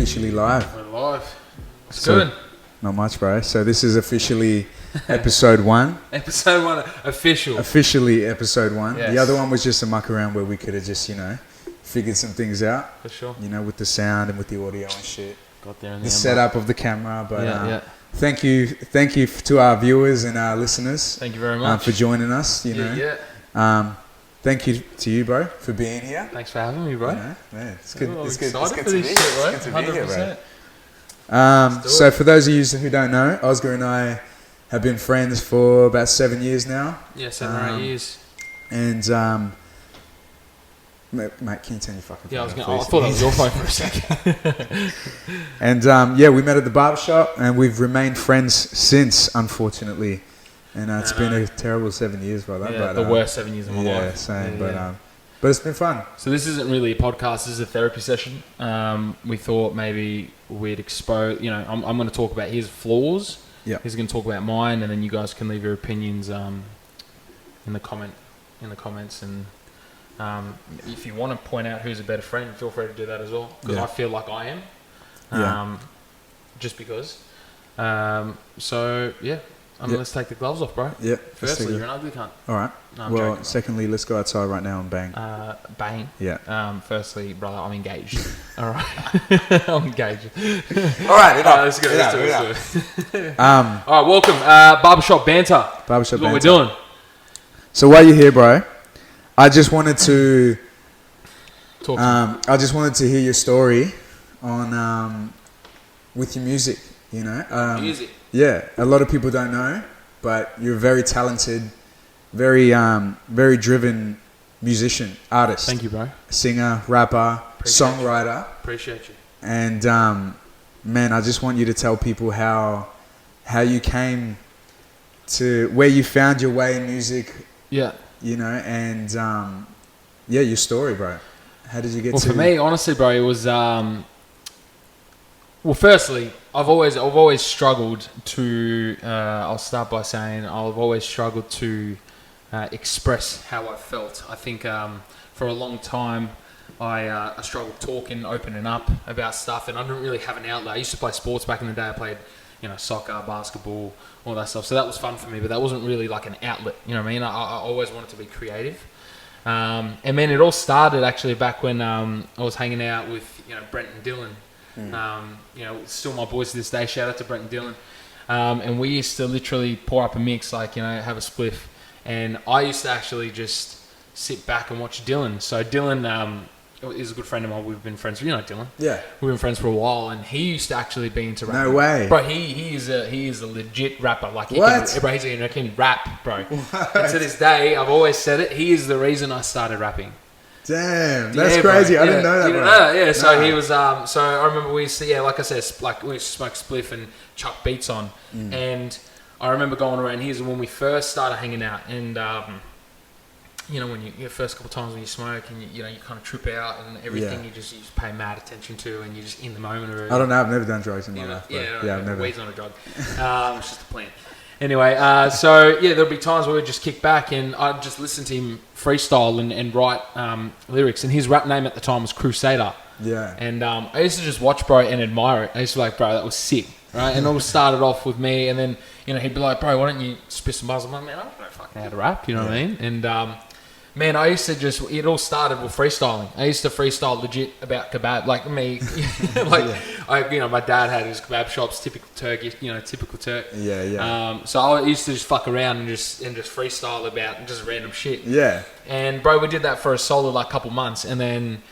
officially live. We're live. What's So- good? Not much, bro. So this is officially episode 1. Episode 1 official. Officially episode 1. Yes. The other one was just a muck around where we could have just, figured some things out. For sure. With the sound and with the audio and shit. Got there in The setup of the camera. But Yeah. thank you to our viewers and our listeners Thank you very much. for joining us. Thank you to you, bro, for being here. Thanks for having me, bro. Man, it's good. Oh, It's good. It's excited good for to this be shit, here. bro. It's good to be here, bro. 100%. So for those of you who don't know, Oscar and I have been friends for about 7 years now. Yeah, 7 or 8 years. And mate, can you turn your fucking phone Yeah, I off, thought that please? was your phone for a second. And we met at the barbershop and we've remained friends since, unfortunately. And it's been a terrible 7 years, brother. Yeah, but, the worst 7 years of my life. Yeah, same. Yeah. But it's been fun. So this isn't really a podcast. This is a therapy session. We thought maybe we'd expose. I'm going to talk about his flaws. Yeah. He's going to talk about mine, and then you guys can leave your opinions in the comments. And if you want to point out who's a better friend, feel free to do that as well. Because I feel like I am. Just because. Let's take the gloves off, bro. Yeah. Firstly, you're an ugly cunt. All right. No, I'm joking, bro. Secondly, let's go outside right now and bang. Bang. Yeah. Firstly, brother, I'm engaged. All right. I'm engaged. All right. Let's go. Let's do it. All right, welcome. Barbershop Banter. Barbershop That's what Banter. we're doing. So while you're here, bro, I just wanted to Talk to I just wanted to hear your story on with your music. music. Yeah, a lot of people don't know, but you're a very talented, very driven musician, artist. Thank you, bro. Singer, rapper, songwriter. Appreciate you. And man, I just want you to tell people how you came to where you found your way in music. Yeah. And your story, bro. How did you get to? Well, for me, honestly, bro, it was firstly, I've always struggled to. I'll start by saying I've always struggled to express how I felt. I think for a long time I struggled talking, opening up about stuff, and I didn't really have an outlet. I used to play sports back in the day. I played, soccer, basketball, all that stuff. So that was fun for me, but that wasn't really like an outlet. You know what I mean? I always wanted to be creative. And then it all started actually back when I was hanging out with Brent and Dylan. Still my boys to this day. Shout out to Brent and Dylan. And we used to literally pour up a mix, have a spliff. And I used to actually just sit back and watch Dylan. So Dylan is a good friend of mine. We've been friends. Dylan. Yeah. We've been friends for a while, and he used to actually be into rapping. No way. Bro, he is a legit rapper. He can rap, bro. And to this day, I've always said it. He is the reason I started rapping. Damn, that's crazy. Bro. I didn't know that, bro. Yeah. So he was. So I remember we used to, like I said, we used to smoke spliff and chuck beats on, and I remember going around here when we first started hanging out, and when you first couple of times when you smoke and you kind of trip out and everything, you just pay mad attention to, and you're just in the moment of it. I don't know. I've never done drugs in my life. I've never. Weed's not a drug. It's just a plant. Anyway, there'll be times where we just kick back and I'd just listen to him freestyle and write lyrics. And his rap name at the time was Crusader. Yeah. And I used to just watch, bro, and admire it. I used to be like, bro, that was sick, right? And it all started off with me, and then he'd be like, bro, why don't you spit some bars? I'm like, man, I don't know fucking how to rap. You know what I mean? And man, I used to it all started with freestyling. I used to freestyle legit about kebab, like me, my dad had his kebab shops, typical Turkish, typical Turk. So I used to just fuck around and just freestyle about just random shit. Yeah. And bro, we did that for a solid couple months, and then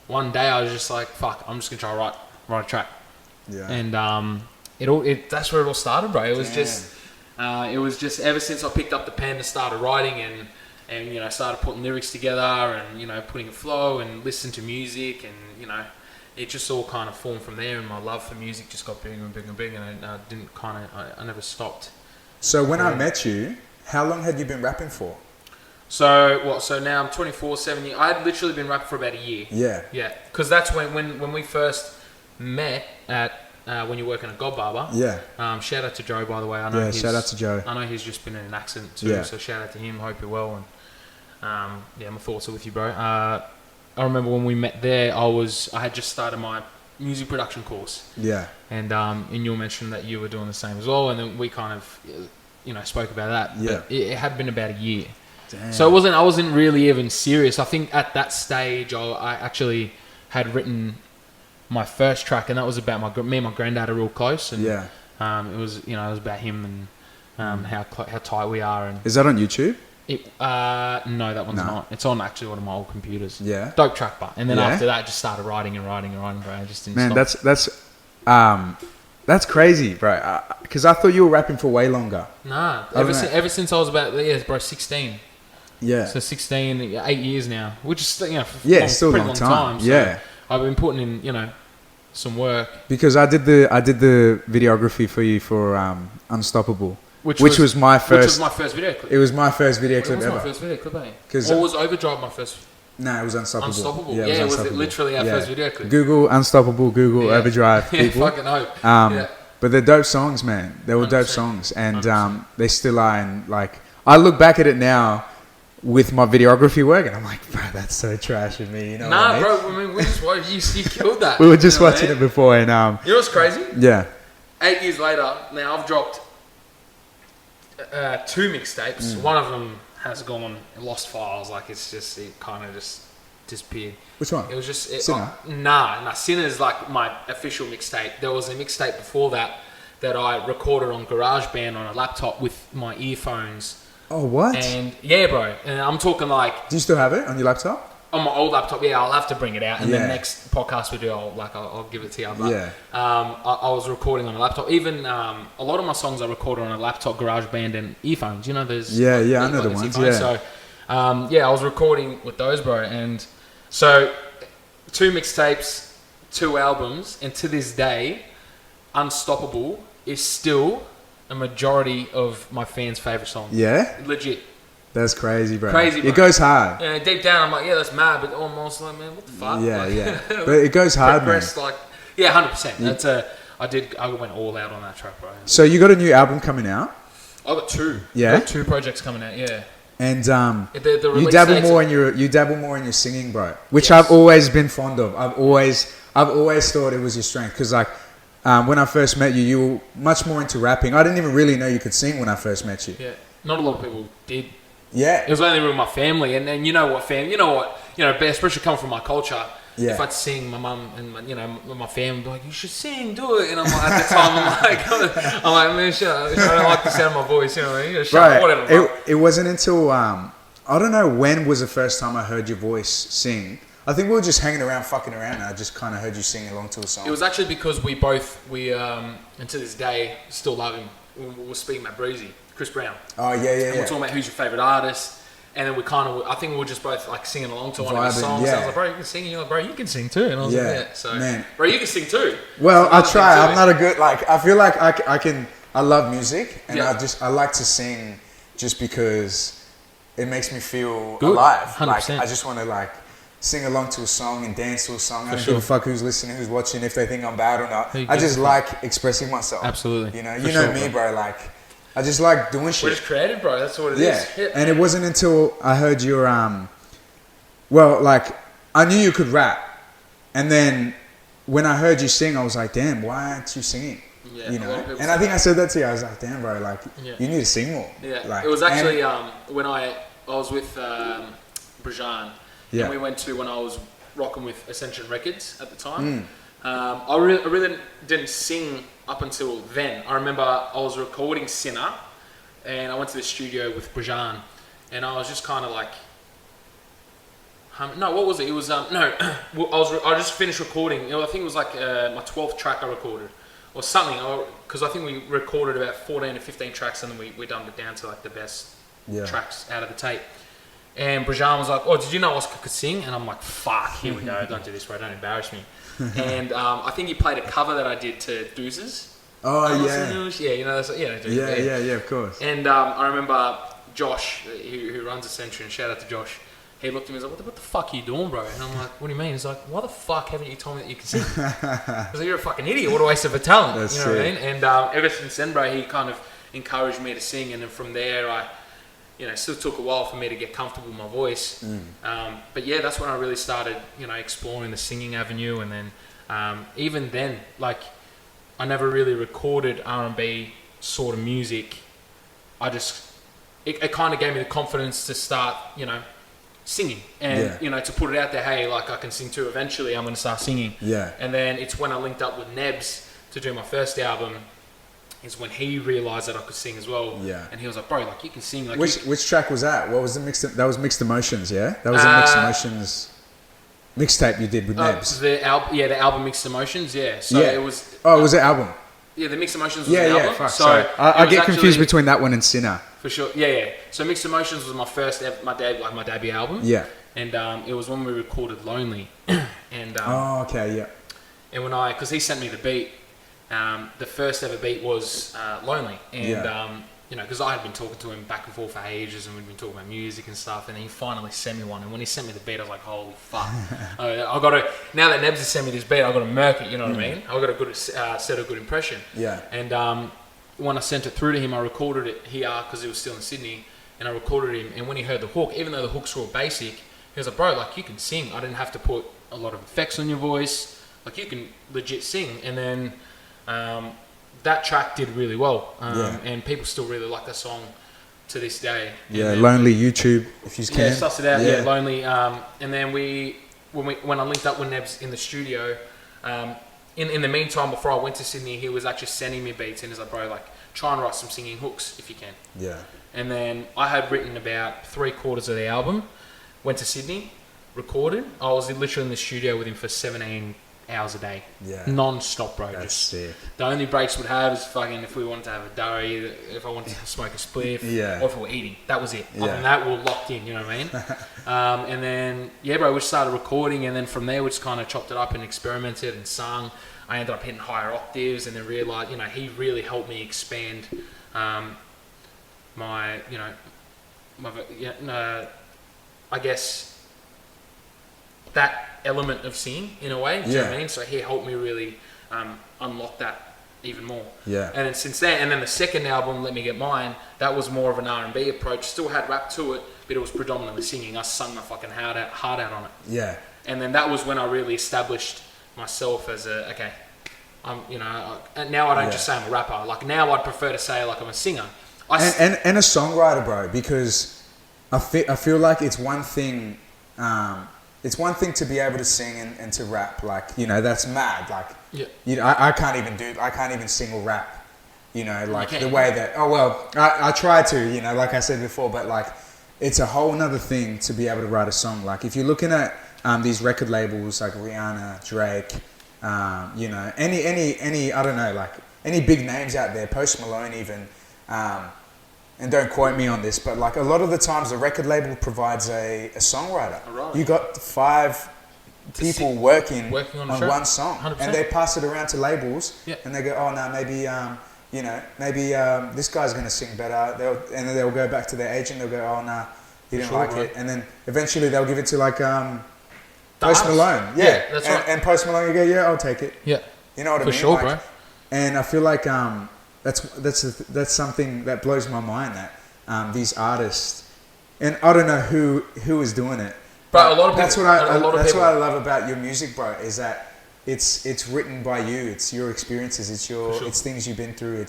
one day I was just like, fuck, I'm just gonna try write a track. Yeah. And that's where it all started, bro. It was just. It was just ever since I picked up the pen and started writing and started putting lyrics together and putting a flow and listening to music, and it just all kind of formed from there, and my love for music just got bigger and bigger and bigger, and I never stopped. So when I met you, how long had you been rapping for? So now I'm 24, 7 years. I had literally been rapping for about a year. Yeah, because that's when we first met at. When you're working at God Barber. Yeah. Shout out to Joe, by the way. I know shout out to Joe. I know he's just been in an accident too, so shout out to him. Hope you're well. And my thoughts are with you, bro. I remember when we met there, I had just started my music production course. Yeah. And you mentioned that you were doing the same as well, and then we kind of, spoke about that. Yeah. But it had been about a year. Damn. So I wasn't really even serious. I think at that stage, I actually had written my first track, and that was about me and my granddad are real close. And, Yeah. it was about him and how tight we are. And Is that on YouTube? no, that one's not. It's on actually one of my old computers. Yeah. Dope track, but and then Yeah. after that, I just started writing, bro. I just didn't Man, stop. that's crazy, bro. Because I thought you were rapping for way longer. Nah, I don't know. ever since I was about 16. Yeah. So 16, 8 years now, which is still Still a pretty long time. So Yeah. I've been putting in some work. Because I did the videography for you for Unstoppable, which was my first. Which was my first video clip. It was my first video It clip was ever. my first video clip, eh? 'Cause, Or was Overdrive my first? No, it was Unstoppable. Unstoppable. Yeah, Yeah, it was Unstoppable. literally our Yeah. first video clip. Google Unstoppable, Google Yeah. Overdrive. Yeah, People. fucking hope. Yeah. But they're dope songs, man. They were dope 100%. songs, and 100%. they still are. And like, I look back at it now with my videography work, and I'm like, bro, that's so trash of me. You know? Nah, what I mean? bro. I mean, we just watched you killed that. We were just You know what watching I it mean? before, and You know what's crazy? yeah, 8 years later, now I've dropped 2 mixtapes. One of them has gone lost files. Like it kind of just disappeared. which one? It was just Sinner? Nah. Sinner's like my official mixtape. There was a mixtape before that I recorded on GarageBand on a laptop with my earphones. Oh, what? And yeah, bro. And I'm talking like Do you still have it on your laptop? on my old laptop. Yeah, I'll have to bring it out. And Yeah. the next podcast we do, I'll give it to you. But, Yeah. I was recording on a laptop. Even a lot of my songs I recorded on a laptop, GarageBand, and earphones. You know, there's Yeah, I know like the these ones. earphones. Yeah. So, I was recording with those, bro. And so, 2 mixtapes, 2 albums, and to this day, Unstoppable is still a majority of my fans' favorite song. Yeah, Legit. that's crazy, bro. Crazy, bro. It goes hard. Yeah, deep down, I'm like, yeah, that's mad, but almost like, man, what the fuck? Yeah, Like, yeah. But it goes hard, man. progressed, like, yeah, 100%. That's I went all out on that track, bro. So you got a new album coming out, I got 2. Yeah? I got 2 projects coming out. Yeah. and The you release dabble dates- more in your singing, bro. Which Yes. I've always been fond of. I've always thought it was your strength, because like when I first met you, you were much more into rapping. I didn't even really know you could sing when I first met you. Yeah. Not a lot of people did. Yeah, It was only with my family, and you know what, especially coming from my culture. Yeah. If I'd sing, my mum and my family would be like, "You should sing, do it." And I'm like, at the time, I'm like, man, shut up. I don't like the sound of my voice, you know what I mean? Shut up, whatever. bro. It wasn't until I don't know when was the first time I heard your voice sing. I think we were just hanging around, fucking around, and I just kind of heard you sing along to a song. It was actually because we and to this day still love him. We were speaking about Breezy, Chris Brown. Oh yeah, And we're talking about who's your favourite artist. And then I think we were just both like singing along to one of his Vibing, songs. yeah. And I was like, bro, you can sing. And you're like, bro, you can sing too. And I was Yeah, like, yeah. So, man. bro, you can sing too. Well, So I another try. thing I'm too. not a good I feel like I can. I love music, and Yeah. I like to sing just because it makes me feel Good. alive. 100%. Like I just want to like sing along to a song and dance to a song. I don't sure. give a fuck who's listening, who's watching, if they think I'm bad or not. Who I gives just a like expressing myself. Absolutely. You know, For you know sure, me, bro. Like I just like doing We're shit. just creative, bro. That's what it Yeah, is. and it wasn't until I heard your well, like I knew you could rap, and then when I heard you sing, I was like, damn, why aren't you singing? Yeah, You a lot know, of people and say I think that. I said that to you. I was like, damn, bro, like Yeah. you need to sing more. Yeah, Like, it was actually and- when I was with Brajan, Yeah. and we went to when I was rocking with Ascension Records at the Mm. time. I really didn't sing up until then. I remember I was recording Sinner, and I went to the studio with Brajan, and I was just kind of like, no, what was it? It was no, I just finished recording. I think it was like my 12th track I recorded, or something. Because I think we recorded about 14 or 15 tracks, and then we dumbed it down to like the best Yeah. tracks out of the tape. And Brajan was like, "Oh, did you know Oscar could sing?" And I'm like, "Fuck, here we go. Don't do this, bro. Don't embarrass me." And I think he played a cover that I did to Deuces. Oh yeah, Yeah, you know, that's, yeah, of course. And I remember Josh, who runs Ascension, shout out to Josh. He looked at me and was like, what the fuck are you doing, bro? And I'm like, what do you mean? He's like, why the fuck haven't you told me that you can sing? I was like, you're a fucking idiot. What a waste of a talent. That's you know what I sick. mean? And ever since then, bro, he kind of encouraged me to sing. And then from there, still took a while for me to get comfortable with my voice. But yeah, that's when I really started, exploring the singing avenue. And then even then, like, I never really recorded R&B sort of music. It kind of gave me the confidence to start, singing and, to put it out there. Hey, like, I can sing too. Eventually I'm going to start singing. Yeah. And then it's when I linked up with Nebs to do my first album, is when he realised that I could sing as well. Yeah. And he was like, bro, like, you can sing. Like, which track was that? What was the that was Mixed Emotions, yeah? That was a Mixed Emotions mixtape you did with Nebs. The album Mixed Emotions, yeah. So it was... Oh, it was an album? Yeah, the Mixed Emotions was the album. Fuck, so sorry. I get confused between that one and Sinner. For sure, yeah. So Mixed Emotions was my debut album. Yeah. And it was when we recorded Lonely. And okay, yeah. And because he sent me the beat, the first ever beat was Lonely. And, because I had been talking to him back and forth for ages, and we'd been talking about music and stuff, and he finally sent me one. And when he sent me the beat, I was like, holy fuck. I got to, now that Nebs has sent me this beat, I've got to murk it, you know what I mean? I've got a good set a good impression. Yeah. And when I sent it through to him, I recorded it here because he was still in Sydney, and I recorded him. And when he heard the hook, even though the hooks were all basic, he was like, bro, like, you can sing. I didn't have to put a lot of effects on your voice. Like, you can legit sing. And then that track did really well. And people still really like that song to this day. Yeah, Lonely, YouTube, if you can. Yeah, suss it out. Yeah, Lonely. And then when I linked up with Nebs in the studio, in the meantime, before I went to Sydney, he was actually sending me beats, and he's like, bro, like, try and write some singing hooks if you can. Yeah. And then I had written about 3/4 of the album, went to Sydney, recorded. I was literally in the studio with him for 17 hours a day. Yeah. Non-stop, bro. That's sick. The only breaks we'd have is fucking if we wanted to have a durry, if I wanted to smoke a spliff, or if we were eating. That was it. Other than that, we were locked in, you know what I mean? And then, bro, we started recording, and then from there we just kind of chopped it up and experimented and sung. I ended up hitting higher octaves, and then realised, he really helped me expand I guess that element of singing in a way. Do you know what I mean? So he helped me really unlock that even more. Yeah. And then since then, and then the second album, Let Me Get Mine, that was more of an R&B approach. Still had rap to it, but it was predominantly singing. I sung my fucking heart out on it. Yeah. And then that was when I really established myself as and now I don't just say I'm a rapper. Like, now I'd prefer to say, like, I'm a singer. And a songwriter, bro, because I feel like it's one thing. It's one thing to be able to sing and to rap, like, that's mad. Like, I can't even sing or rap, like the way that. Oh well, I try to, like I said before, but like, it's a whole nother thing to be able to write a song. Like, if you're looking at these record labels like Rihanna, Drake, any I don't know, like any big names out there, Post Malone even. And don't quote me on this, but like a lot of the times the record label provides a songwriter. Right. You got 5 people working on one song, 100%. and they pass it around to labels, and they go, oh no, maybe this guy's going to sing better. And then they'll go back to their agent. They'll go, oh no, he didn't like it, and then eventually they'll give it to like Post Malone. Yeah, that's right. And Post Malone, you go, yeah, I'll take it. Yeah, you know what I mean? For sure, like, bro. And I feel like that's something that blows my mind, that these artists, and I don't know who is doing it, but a lot of people, that's what I love about your music, bro, is that it's written by you, it's your experiences, it's things you've been through,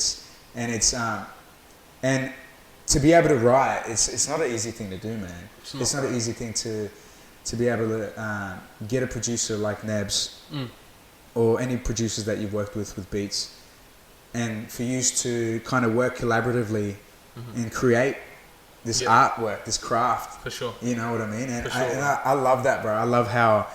and to be able to write, it's not an easy thing to do, man. It's not an easy thing to be able to get a producer like Nebs or any producers that you've worked with beats. And for you to kind of work collaboratively and create this artwork, this craft. For sure. You know what I mean? And I love that, bro. I love how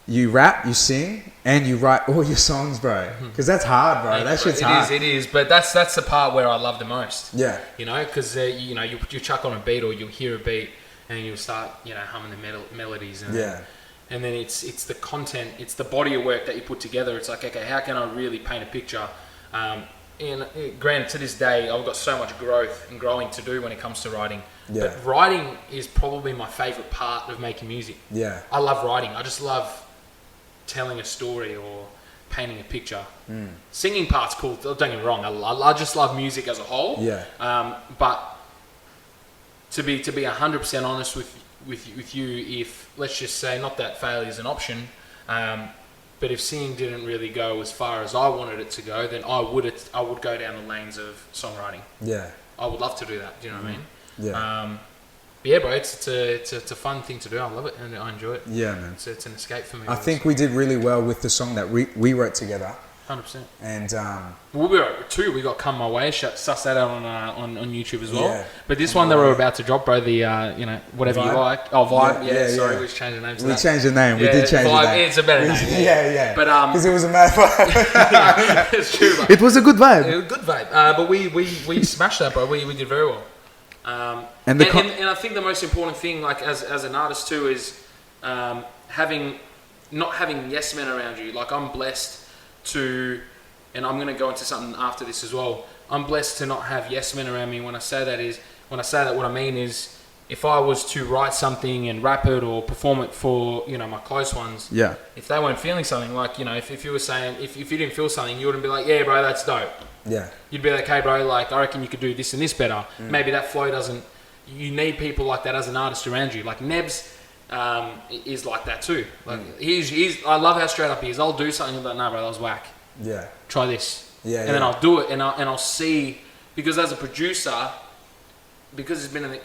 you rap, you sing, and you write all your songs, bro. Because that's hard, bro. That shit's hard. It is. But that's the part where I love the most. Yeah. Because, you chuck on a beat or you'll hear a beat and you'll start, humming the melodies. And then it's the content, it's the body of work that you put together. It's like, okay, how can I really paint a picture? And granted, to this day, I've got so much growth and growing to do when it comes to writing. Yeah. But writing is probably my favourite part of making music. Yeah. I love writing. I just love telling a story or painting a picture. Singing part's cool. Don't get me wrong. I just love music as a whole. Yeah. But to be 100% honest with you, if let's just say, not that failure is an option, but if singing didn't really go as far as I wanted it to go, then I would go down the lanes of songwriting. Yeah. I would love to do that. Do you know what I mean? Yeah. But yeah, bro, it's a fun thing to do. I love it and I enjoy it. Yeah, man. It's an escape for me. I think we did really well with the song that we wrote together. 100%. And well, we wrote two. We got "Come My Way." Suss that out on YouTube as well. Yeah. But this one that we're about to drop, bro, the whatever Vibe? you like. Oh, Vibe. Yeah, sorry, yeah. we changed the name. To we that. changed the name. We did change Vibe, the name. It's a better name. Yeah. But because it was a mad vibe. it's true, bro. It was a good vibe. It was a good vibe. But we smashed that, bro. We did very well. And I think the most important thing, like as an artist too, is not having yes men around you. Like I'm blessed to, and I'm gonna go into something after this as well. I'm blessed to not have yes men around me. When I say that, what I mean is, if I was to write something and rap it or perform it for my close ones, Yeah. if they weren't feeling something, like if you were saying if you didn't feel something, you wouldn't be like, yeah, bro, that's dope. Yeah. You'd be like, hey, bro, like I reckon you could do this and this better. Maybe that flow doesn't. You need people like that as an artist around you. Like Nebs is like that too. Like he's. I love how straight up he is. I'll do something and be like, nah, bro, that was whack. Yeah. Try this. Yeah. And then I'll do it, and I'll see, because as a producer, because he's been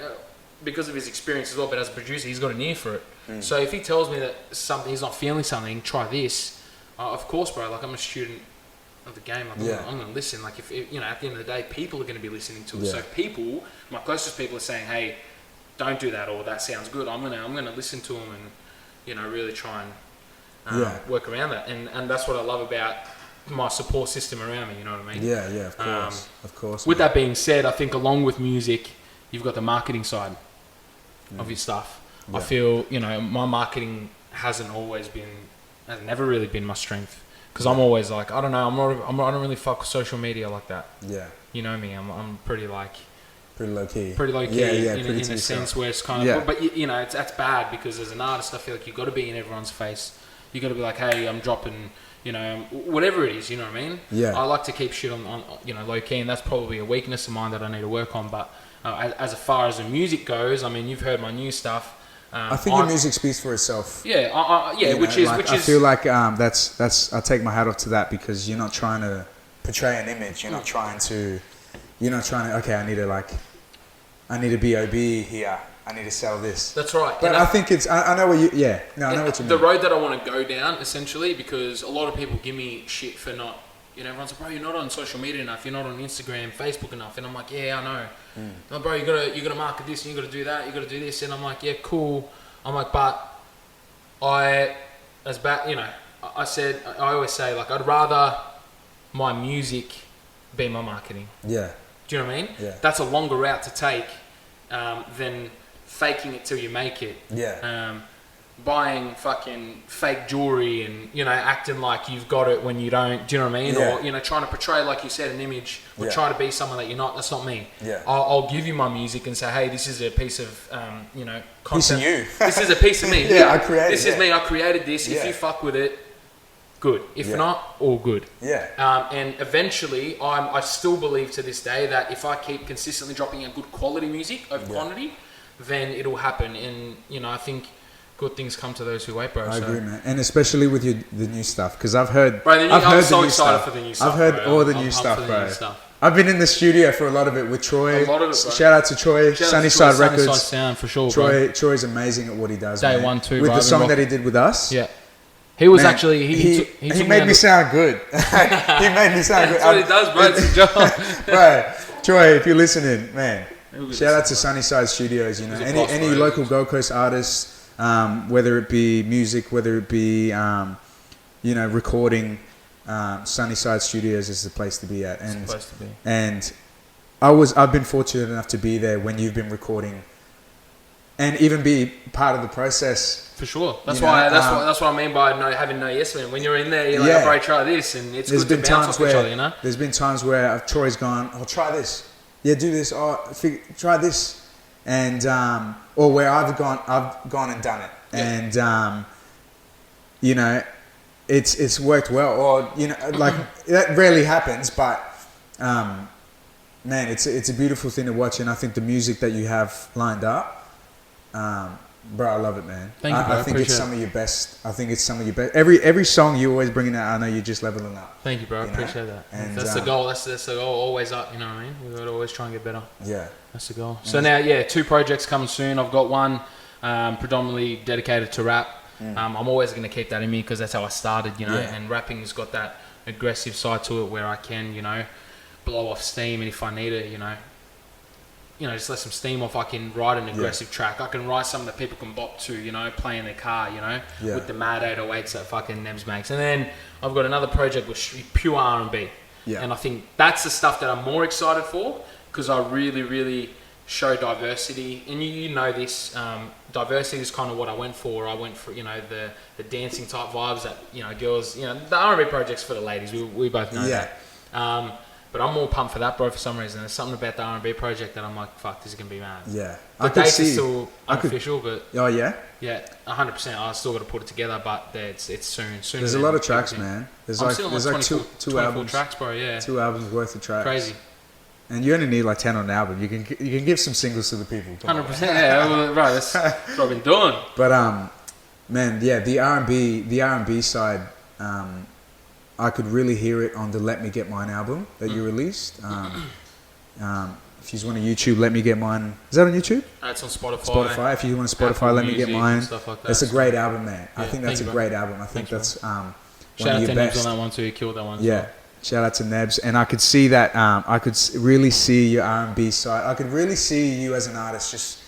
because of his experience as well. But as a producer, he's got an ear for it. So if he tells me that he's not feeling something, try this. Of course, bro. Like I'm a student of the game. Like I'm going to listen. Like if at the end of the day, people are going to be listening to it. Yeah. So people, my closest people, are saying, hey, don't do that, or that sounds good. I'm gonna listen to them and really try and work around that. And that's what I love about my support system around me. You know what I mean? Yeah. Of course. With that being said, I think along with music, you've got the marketing side of your stuff. Yeah. I feel my marketing has never really been my strength. Because I'm always like, I don't know, I don't really fuck with social media like that. Yeah. You know me, I'm pretty low key. Pretty low key. In a sense where it's kind of, but that's bad, because as an artist, I feel like you've got to be in everyone's face. You got to be like, hey, I'm dropping, whatever it is. You know what I mean? Yeah. I like to keep shit on low key, and that's probably a weakness of mine that I need to work on. But as far as the music goes, I mean, you've heard my new stuff. I think your music speaks for itself. Yeah, which is. I feel like that's. I take my hat off to that, because you're not trying to portray an image. You're not trying to. Okay, I need a B.O.B. here. I need to sell this. That's right. But I think it's. I know what you. Yeah. No, I know what you mean. The road that I want to go down, essentially, because a lot of people give me shit for not. Everyone's like, bro, you're not on social media enough. You're not on Instagram, Facebook enough. And I'm like, yeah, I know. No, bro, you gotta market this, and you gotta do that, you gotta do this. And I'm like, yeah, cool. I'm like, but I always say, like, I'd rather my music be my marketing. Yeah. Do you know what I mean? Yeah. That's a longer route to take than faking it till you make it. Yeah. Buying fucking fake jewelry and acting like you've got it when you don't. Do you know what I mean? Yeah. Or trying to portray, like you said, an image, or try to be someone that you're not. That's not me. Yeah. I'll give you my music and say, hey, this is a piece of content. Piece of you. This is a piece of me. Yeah, I created this. Is me. I created this. If you fuck with it, good. If not, all good. Yeah. And eventually, I still believe to this day that if I keep consistently dropping out good quality music over quantity, then it'll happen. And I think good things come to those who wait, bro. I agree, man. And especially with the new stuff, because I've heard. Bro, I'm so excited for the new stuff. I've heard all the new stuff, bro. I've been in the studio for a lot of it with Troy. A lot of it, bro. Shout out to Troy. Sunnyside Records. Sunnyside Sound, for sure, bro. Troy's amazing at what he does. Day man. 1, 2, with the song that he did with us. Yeah. He was man, actually he made me sound good. He made me sound good. That's what he does, bro. It's his job. Bro, Troy, if you're listening, man, shout out to Sunnyside Studios. Any local Gold Coast artists. Whether it be music, whether it be recording, Sunnyside Studios is the place to be at. And it's the place to be. And I've been fortunate enough to be there when you've been recording, and even be part of the process. For sure. That's what I mean by having no yes man. When you're in there, you're like, oh, bro, try this, and it's good to bounce off each other. There's been times where Troy's gone, oh, try this. Yeah, do this. Oh, try this. And or where I've gone and done it, and it's worked well. Or like that rarely happens, but man, it's a beautiful thing to watch, and I think the music that you have lined up, bro, I love it, man. Thank you, bro. I think it's some of your best. I think it's some of your best. Every song you always bringing out, I know you're just leveling up. Thank you, bro. I appreciate that. And that's the goal. That's the goal. Always up. You know what I mean? We got to always try and get better. Yeah. That's the goal. So now, 2 projects coming soon. I've got one predominantly dedicated to rap. I'm always going to keep that in me because that's how I started, you know. Yeah. And rapping's got that aggressive side to it where I can, you know, blow off steam, and if I need it, you know, just let some steam off. I can write an aggressive track. I can write something that people can bop to, you know, play in their car, you know, with the mad 808s that fucking Nebs makes. And then I've got another project with pure R&B. Yeah. And I think that's the stuff that I'm more excited for because I really, really show diversity. And you know this, diversity is kind of what I went for. I went for, you know, the dancing type vibes that, you know, girls, you know, the R&B project's for the ladies. We both know that. But I'm more pumped for that, bro, for some reason. There's something about the R&B project that I'm like, fuck, this is going to be mad. Yeah. The dates are still unofficial, but... Oh, yeah? Yeah, 100%. I still got to put it together, but it's soon. There's a lot of tracks, man. There's like 24, two albums. Tracks, bro, yeah. 2 albums worth of tracks. Crazy. And you only need like 10 on an album. You can give some singles to the people. 100%, yeah. Well, right, that's what I've been doing. But, man, yeah, the R&B side... I could really hear it on the Let Me Get Mine album that you released. If you just want to YouTube, Let Me Get Mine. Is that on YouTube? It's on Spotify. Spotify. If you want to Spotify, Apple Let Me Get Mine. Stuff like that. That's a great album, man. Yeah, I think that's a great album. I think that's one of your best. Shout out to Nebs on that one too. He killed that one. Yeah. Shout out to Nebs. And I could see that. I could really see your R&B side. I could really see you as an artist just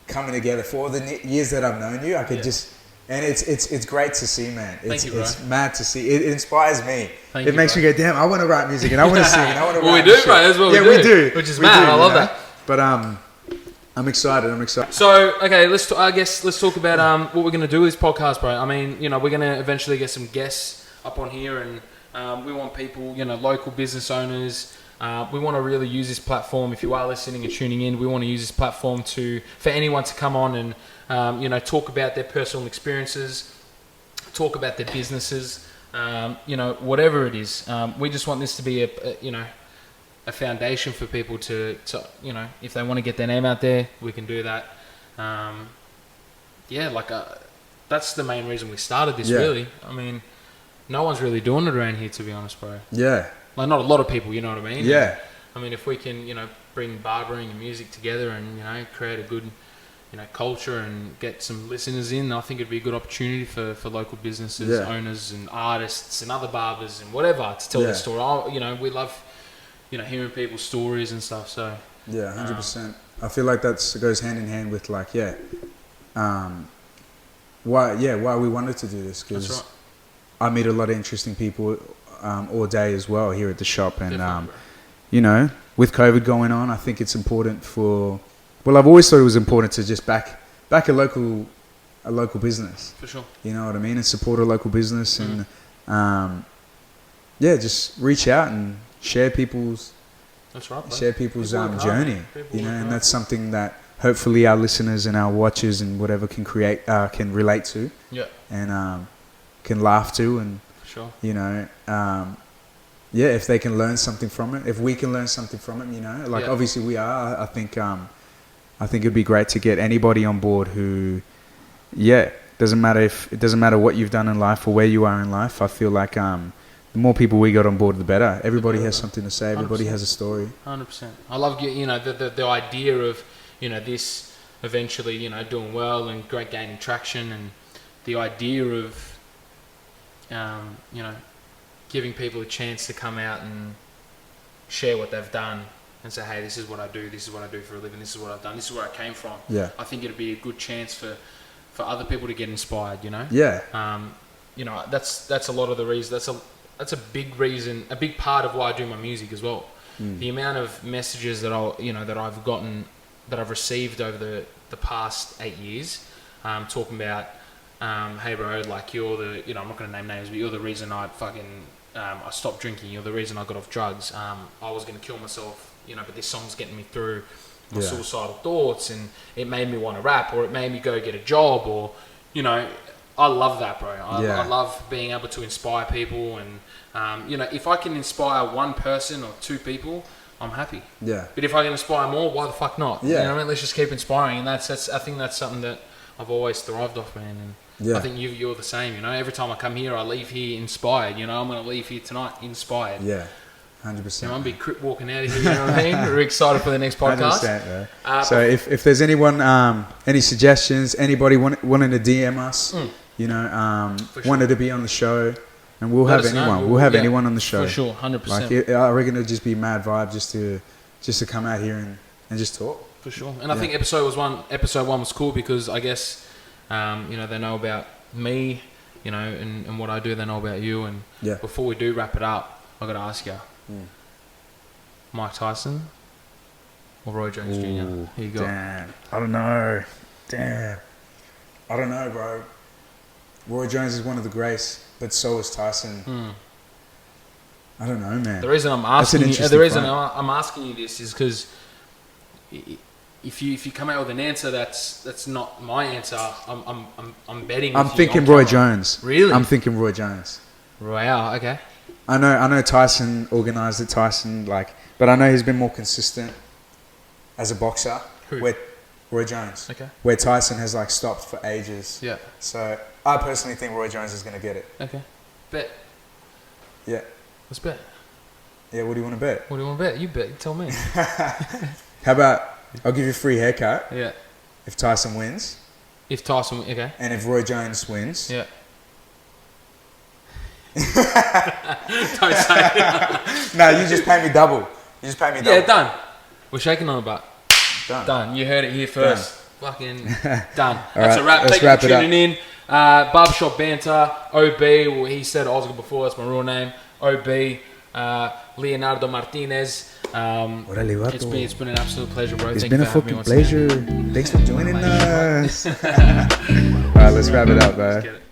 coming together. For all the years that I've known you, I could just... And it's great to see, man. It's mad to see. It inspires me. It makes me go, damn, I want to write music and I want to sing and I want to write we do, bro. That's what we do. Which is mad. I love that. But I'm excited. So, okay, let's talk about what we're going to do with this podcast, bro. I mean, you know, we're going to eventually get some guests up on here and we want people, you know, local business owners. We want to really use this platform. If you are listening and tuning in, we want to use this platform for anyone to come on and you know, talk about their personal experiences, talk about their businesses, you know, whatever it is. We just want this to be a foundation for people to you know, if they want to get their name out there, we can do that. That's the main reason we started this. Really, I mean, no one's really doing it around here, to be honest, bro. Yeah. Like, not a lot of people, you know what I mean? Yeah. And, I mean, if we can, you know, bring barbering and music together and, you know, create a good, you know, culture and get some listeners in, I think it'd be a good opportunity for local businesses, owners and artists and other barbers and whatever to tell their story. You know, we love, you know, hearing people's stories and stuff, so... Yeah, 100%. I feel like that goes hand in hand with, like, why we wanted to do this, because I meet a lot of interesting people all day as well here at the shop, and you know, with COVID going on, I think it's important for... Well, I've always thought it was important to just back a local business. For sure. You know what I mean? And support a local business and just reach out and share people's journey. You know, and that's something that hopefully our listeners and our watchers and whatever can relate to. Yeah. And can laugh to, and you know, if they can learn something from it, if we can learn something from it, you know, like obviously we are. I think it'd be great to get anybody on board who, doesn't matter what you've done in life or where you are in life. I feel like the more people we got on board, the better. Everybody has something to say. Everybody 100%. Has a story. 100%. I love, you know, the idea of, you know, this eventually, you know, doing well and great gaining traction, and the idea of, you know, giving people a chance to come out and share what they've done and say, hey, this is what I do for a living, this is what I've done, this is where I came from. Yeah. I think it'd be a good chance for other people to get inspired, you know? Yeah. You know, that's a lot of the reason, that's a big reason, a big part of why I do my music as well. The amount of messages that I've gotten, that I've received over the past 8 years, talking about, hey bro, like you're the, you know, I'm not going to name names, but you're the reason I stopped drinking, you're the reason I got off drugs, I was going to kill myself, you know, but this song's getting me through my suicidal thoughts, and it made me want to rap, or it made me go get a job, or, you know, I love that, bro. I love being able to inspire people, and, you know, if I can inspire one person or two people, I'm happy. Yeah. But if I can inspire more, why the fuck not? Yeah. You know what I mean? Let's just keep inspiring, and that's I think that's something that I've always thrived off, man. And Yeah. I think you're the same. You know, every time I come here, I leave here inspired. You know, I'm gonna leave here tonight inspired. Yeah. 100%. I'm gonna be crip walking out of here. You know what I mean? We're excited for the next podcast. 100%, so if there's anyone, any suggestions, anybody wanting to DM us, you know, wanted to be on the show, and we'll have anyone. We'll have anyone on the show for sure, 100%. Like I reckon it'll just be mad vibe just to come out here and just talk. For sure. And I think episode one was cool because I guess you know, they know about me, you know, and what I do. They know about you. And before we do wrap it up, I got to ask you, Mike Tyson or Roy Jones Jr.? Here you go. Damn. I don't know. Damn. I don't know, bro. Roy Jones is one of the greats, but so is Tyson. I don't know, man. The reason I'm asking I'm asking you this is because if you come out with an answer that's not my answer, I'm betting. I'm thinking Roy Jones. Really? I'm thinking Roy Jones. Wow. Okay. I know Tyson organised it. But I know he's been more consistent as a boxer. Who? Roy Jones. Okay. Where Tyson has like stopped for ages. Yeah. So I personally think Roy Jones is going to get it. Okay. Bet. Yeah. Let's bet. Yeah. What do you want to bet? What do you want to bet? You bet. You tell me. How about I'll give you a free haircut. Yeah. If Tyson wins. If Tyson, okay. And if Roy Jones wins. Yeah. Don't say it. No, you just pay me double. You just pay me double. Yeah, done. We're shaking on the butt. Done. You heard it here first. Fucking done. That's right, a wrap. let's Thank you wrap for it up. tuning in. Barbershop Banter. OB. Well, he said Oscar before. That's my real name. OB. Leonardo Martinez. It's been an absolute pleasure, bro. It's Thank been you a for having me fucking once pleasure. again. Thanks for joining us. All right, let's wrap it up, bro. Let's get it.